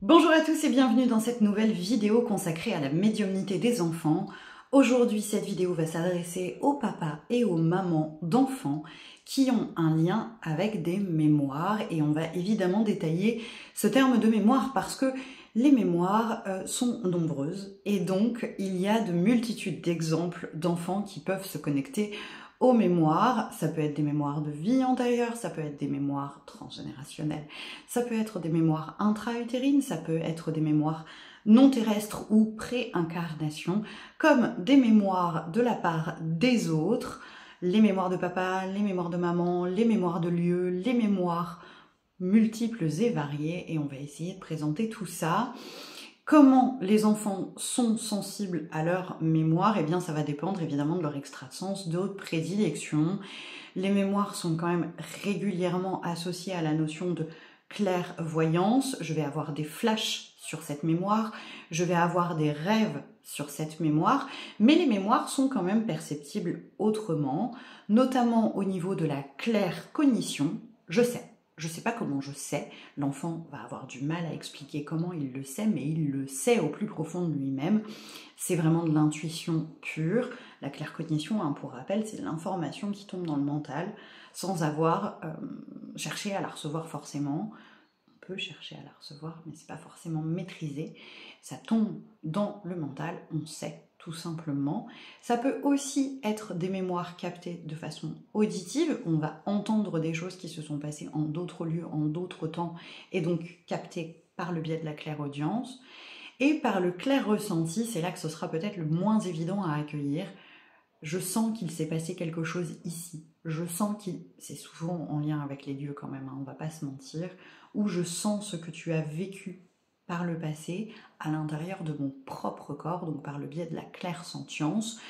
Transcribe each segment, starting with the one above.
Bonjour à tous et bienvenue dans cette nouvelle vidéo consacrée à la médiumnité des enfants. Aujourd'hui, cette vidéo va s'adresser aux papas et aux mamans d'enfants qui ont un lien avec des mémoires et on va évidemment détailler ce terme de mémoire parce que les mémoires sont nombreuses et donc il y a de multitudes d'exemples d'enfants qui peuvent se connecter aux mémoires. Ça peut être des mémoires de vie antérieure, ça peut être des mémoires transgénérationnelles, ça peut être des mémoires intra-utérines, ça peut être des mémoires non terrestres ou pré-incarnation, comme des mémoires de la part des autres, les mémoires de papa, les mémoires de maman, les mémoires de lieu, les mémoires multiples et variées, et on va essayer de présenter tout ça. Comment les enfants sont sensibles à leur mémoire? Eh bien, ça va dépendre évidemment de leur extrasens, d'autres prédilections. Les mémoires sont quand même régulièrement associées à la notion de clairvoyance. Je vais avoir des flashs sur cette mémoire, je vais avoir des rêves sur cette mémoire, mais les mémoires sont quand même perceptibles autrement, notamment au niveau de la claircognition. Je sais pas comment je sais, l'enfant va avoir du mal à expliquer comment il le sait, mais il le sait au plus profond de lui-même. C'est vraiment de l'intuition pure. La claircognition, hein, pour rappel, c'est l'information qui tombe dans le mental sans avoir cherché à la recevoir forcément. On peut chercher à la recevoir, mais c'est pas forcément maîtrisé. Ça tombe dans le mental, on sait tout simplement. Ça peut aussi être des mémoires captées de façon auditive. On va entendre des choses qui se sont passées en d'autres lieux, en d'autres temps, et donc captées par le biais de la clairaudience. Et par le clair ressenti, c'est là que ce sera peut-être le moins évident à accueillir. Je sens qu'il s'est passé quelque chose ici. Je sens qu'il... C'est souvent en lien avec les lieux quand même, hein, on va pas se mentir. Ou je sens ce que tu as vécu par le passé à l'intérieur de mon propre corps, donc par le biais de la clairsentience.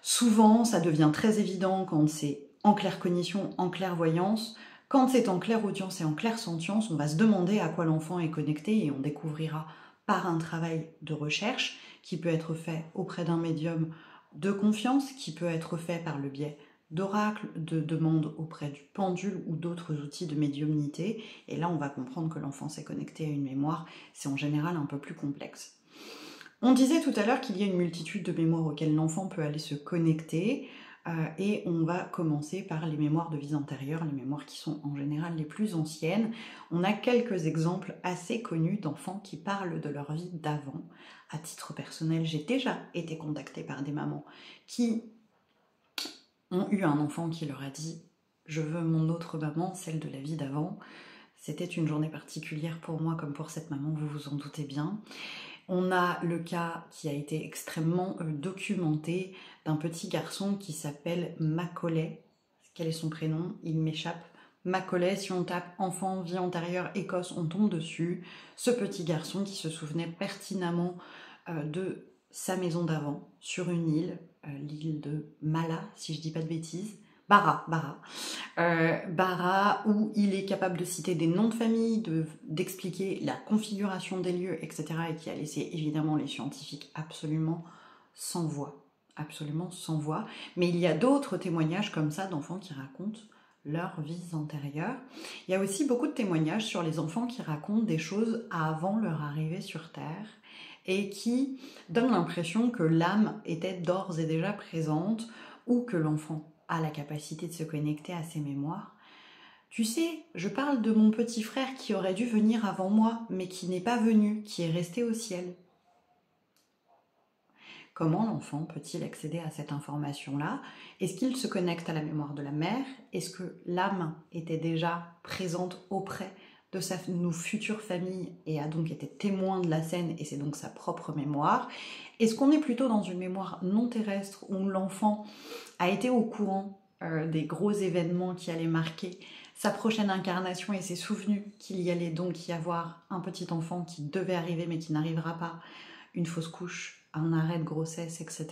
Souvent, ça devient très évident quand c'est en claircognition, en clairvoyance. Quand c'est en clairaudience et en clairsentience, on va se demander à quoi l'enfant est connecté et on découvrira par un travail de recherche qui peut être fait auprès d'un médium de confiance, qui peut être fait par le biais d'oracles, de demandes auprès du pendule ou d'autres outils de médiumnité. Et là, on va comprendre que l'enfant s'est connecté à une mémoire. C'est en général un peu plus complexe. On disait tout à l'heure qu'il y a une multitude de mémoires auxquelles l'enfant peut aller se connecter. Et on va commencer par les mémoires de vie antérieure, les mémoires qui sont en général les plus anciennes. On a quelques exemples assez connus d'enfants qui parlent de leur vie d'avant. À titre personnel, j'ai déjà été contactée par des mamans qui ont eu un enfant qui leur a dit « Je veux mon autre maman, celle de la vie d'avant ». C'était une journée particulière pour moi comme pour cette maman, vous vous en doutez bien. On a le cas qui a été extrêmement documenté d'un petit garçon qui s'appelle Macaulay. Quel est son prénom? Il m'échappe. Macaulay, si on tape enfant, vie antérieure, Écosse, on tombe dessus. Ce petit garçon qui se souvenait pertinemment de sa maison d'avant, sur une île, l'île de Mala, si je dis pas de bêtises. Barra, où il est capable de citer des noms de famille, d'expliquer la configuration des lieux, etc. et qui a laissé évidemment les scientifiques absolument sans voix. Absolument sans voix. Mais il y a d'autres témoignages comme ça d'enfants qui racontent leurs vies antérieures. Il y a aussi beaucoup de témoignages sur les enfants qui racontent des choses avant leur arrivée sur Terre et qui donnent l'impression que l'âme était d'ores et déjà présente ou que l'enfant a la capacité de se connecter à ses mémoires. Tu sais, je parle de mon petit frère qui aurait dû venir avant moi, mais qui n'est pas venu, qui est resté au ciel. Comment l'enfant peut-il accéder à cette information-là? Est-ce qu'il se connecte à la mémoire de la mère? Est-ce que l'âme était déjà présente auprès de nos futures familles et a donc été témoin de la scène et c'est donc sa propre mémoire? Est-ce qu'on est plutôt dans une mémoire non terrestre où l'enfant a été au courant des gros événements qui allaient marquer sa prochaine incarnation et s'est souvenu qu'il y allait donc y avoir un petit enfant qui devait arriver mais qui n'arrivera pas, une fausse couche, un arrêt de grossesse, etc.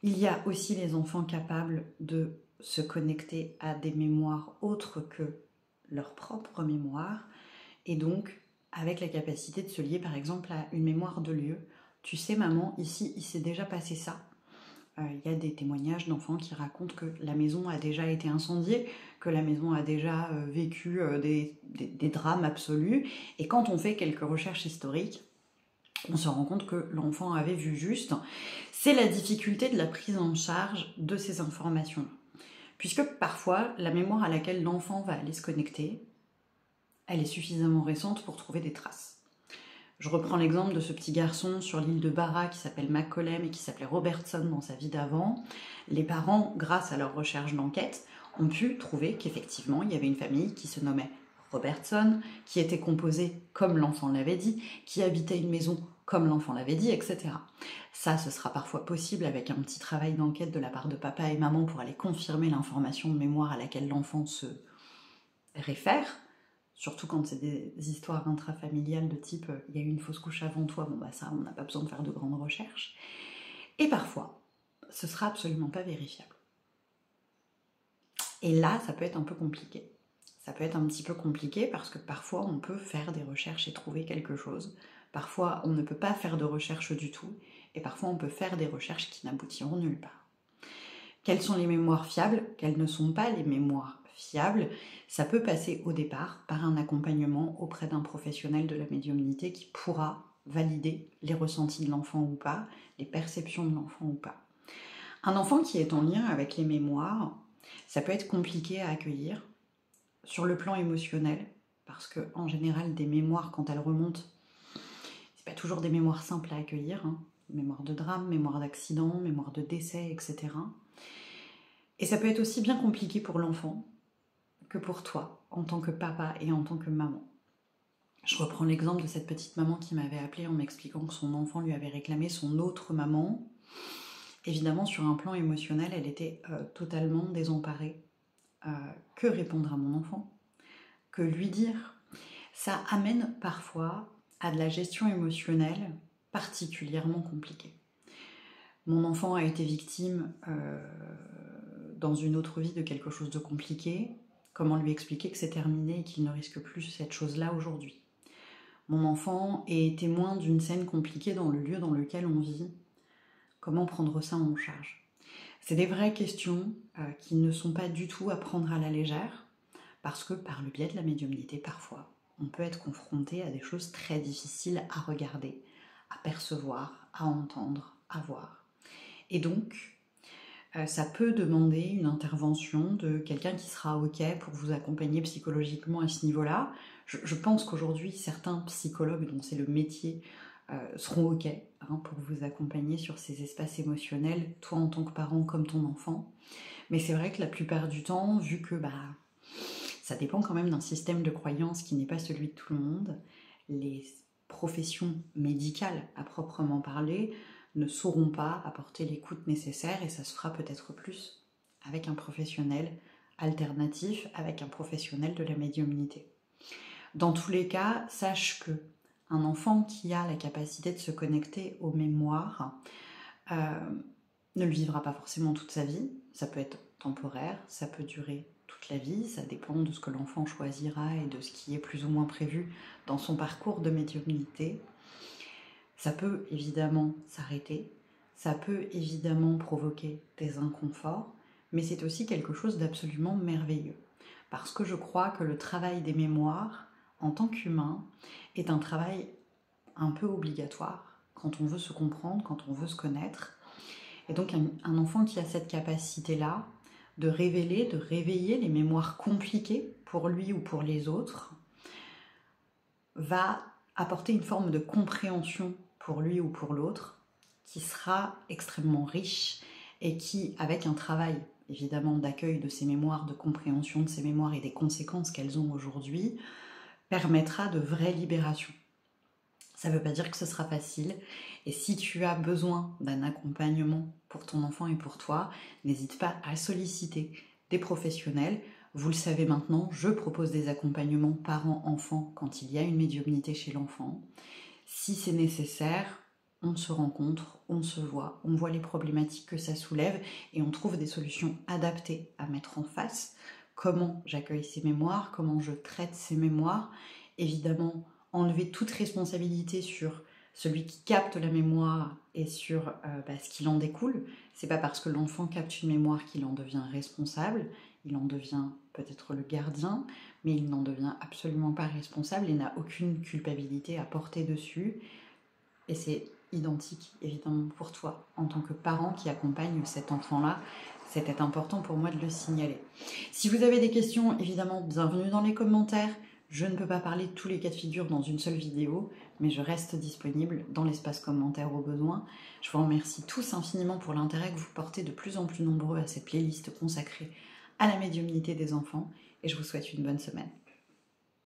Il y a aussi les enfants capables de se connecter à des mémoires autres que leur propre mémoire et donc avec la capacité de se lier par exemple à une mémoire de lieu. Tu sais maman, ici il s'est déjà passé ça. Il y a des témoignages d'enfants qui racontent que la maison a déjà été incendiée, que la maison a déjà vécu des drames absolus. Et quand on fait quelques recherches historiques, on se rend compte que l'enfant avait vu juste. C'est la difficulté de la prise en charge de ces informations. Puisque parfois, la mémoire à laquelle l'enfant va aller se connecter, elle est suffisamment récente pour trouver des traces. Je reprends l'exemple de ce petit garçon sur l'île de Barra qui s'appelle McCollum et qui s'appelait Robertson dans sa vie d'avant. Les parents, grâce à leur recherche d'enquête, ont pu trouver qu'effectivement, il y avait une famille qui se nommait Robertson, qui était composée comme l'enfant l'avait dit, qui habitait une maison comme l'enfant l'avait dit, etc. Ça, ce sera parfois possible avec un petit travail d'enquête de la part de papa et maman pour aller confirmer l'information de mémoire à laquelle l'enfant se réfère. Surtout quand c'est des histoires intrafamiliales de type « il y a eu une fausse couche avant toi », bon bah ça, on n'a pas besoin de faire de grandes recherches. Et parfois, ce sera absolument pas vérifiable. Et là, ça peut être un peu compliqué. Ça peut être un petit peu compliqué parce que parfois, on peut faire des recherches et trouver quelque chose. Parfois, on ne peut pas faire de recherche du tout. Et parfois, on peut faire des recherches qui n'aboutiront nulle part. Quelles sont les mémoires fiables? Quelles ne sont pas les mémoires fiables? Ça peut passer au départ par un accompagnement auprès d'un professionnel de la médiumnité qui pourra valider les ressentis de l'enfant ou pas, les perceptions de l'enfant ou pas. Un enfant qui est en lien avec les mémoires, ça peut être compliqué à accueillir sur le plan émotionnel, parce que en général, des mémoires, quand elles remontent, c'est pas toujours des mémoires simples à accueillir, hein. Mémoire de drame, mémoire d'accident, mémoire de décès, etc. Et ça peut être aussi bien compliqué pour l'enfant que pour toi, en tant que papa et en tant que maman. Je reprends l'exemple de cette petite maman qui m'avait appelée en m'expliquant que son enfant lui avait réclamé son autre maman. Évidemment, sur un plan émotionnel, elle était totalement désemparée. Que répondre à mon enfant? Que lui dire? Ça amène parfois à de la gestion émotionnelle particulièrement compliquée. Mon enfant a été victime dans une autre vie de quelque chose de compliqué. Comment lui expliquer que c'est terminé et qu'il ne risque plus cette chose-là aujourd'hui? Mon enfant est témoin d'une scène compliquée dans le lieu dans lequel on vit. Comment prendre ça en charge? C'est des vraies questions qui ne sont pas du tout à prendre à la légère, parce que par le biais de la médiumnité, parfois, on peut être confronté à des choses très difficiles à regarder, à percevoir, à entendre, à voir. Et donc, ça peut demander une intervention de quelqu'un qui sera OK pour vous accompagner psychologiquement à ce niveau-là. Je pense qu'aujourd'hui, certains psychologues dont c'est le métier seront OK pour vous accompagner sur ces espaces émotionnels, toi en tant que parent comme ton enfant. Mais c'est vrai que la plupart du temps, vu que ça dépend quand même d'un système de croyance qui n'est pas celui de tout le monde, les professions médicales à proprement parler ne sauront pas apporter l'écoute nécessaire et ça se fera peut-être plus avec un professionnel alternatif, avec un professionnel de la médiumnité. Dans tous les cas, sache que un enfant qui a la capacité de se connecter aux mémoires ne le vivra pas forcément toute sa vie. Ça peut être temporaire, ça peut durer toute la vie, ça dépend de ce que l'enfant choisira et de ce qui est plus ou moins prévu dans son parcours de médiumnité. Ça peut évidemment s'arrêter, ça peut évidemment provoquer des inconforts, mais c'est aussi quelque chose d'absolument merveilleux. Parce que je crois que le travail des mémoires, en tant qu'humain, est un travail un peu obligatoire quand on veut se comprendre, quand on veut se connaître. Et donc un enfant qui a cette capacité-là de révéler, de réveiller les mémoires compliquées pour lui ou pour les autres, va apporter une forme de compréhension pour lui ou pour l'autre qui sera extrêmement riche et qui, avec un travail évidemment d'accueil de ces mémoires, de compréhension de ces mémoires et des conséquences qu'elles ont aujourd'hui, permettra de vraies libérations. Ça ne veut pas dire que ce sera facile, et si tu as besoin d'un accompagnement pour ton enfant et pour toi, n'hésite pas à solliciter des professionnels. Vous le savez maintenant, je propose des accompagnements parents-enfants quand il y a une médiumnité chez l'enfant. Si c'est nécessaire, on se rencontre, on se voit, on voit les problématiques que ça soulève et on trouve des solutions adaptées à mettre en face. Comment j'accueille ces mémoires, comment je traite ces mémoires. Évidemment, enlever toute responsabilité sur celui qui capte la mémoire et sur ce qu'il en découle. C'est pas parce que l'enfant capte une mémoire qu'il en devient responsable, il en devient peut-être le gardien, mais il n'en devient absolument pas responsable et n'a aucune culpabilité à porter dessus. Et c'est identique, évidemment, pour toi, en tant que parent qui accompagne cet enfant-là. C'était important pour moi de le signaler. Si vous avez des questions, évidemment, bienvenue dans les commentaires. Je ne peux pas parler de tous les cas de figure dans une seule vidéo, mais je reste disponible dans l'espace commentaire au besoin. Je vous remercie tous infiniment pour l'intérêt que vous portez de plus en plus nombreux à cette playlist consacrée à la médiumnité des enfants, et je vous souhaite une bonne semaine.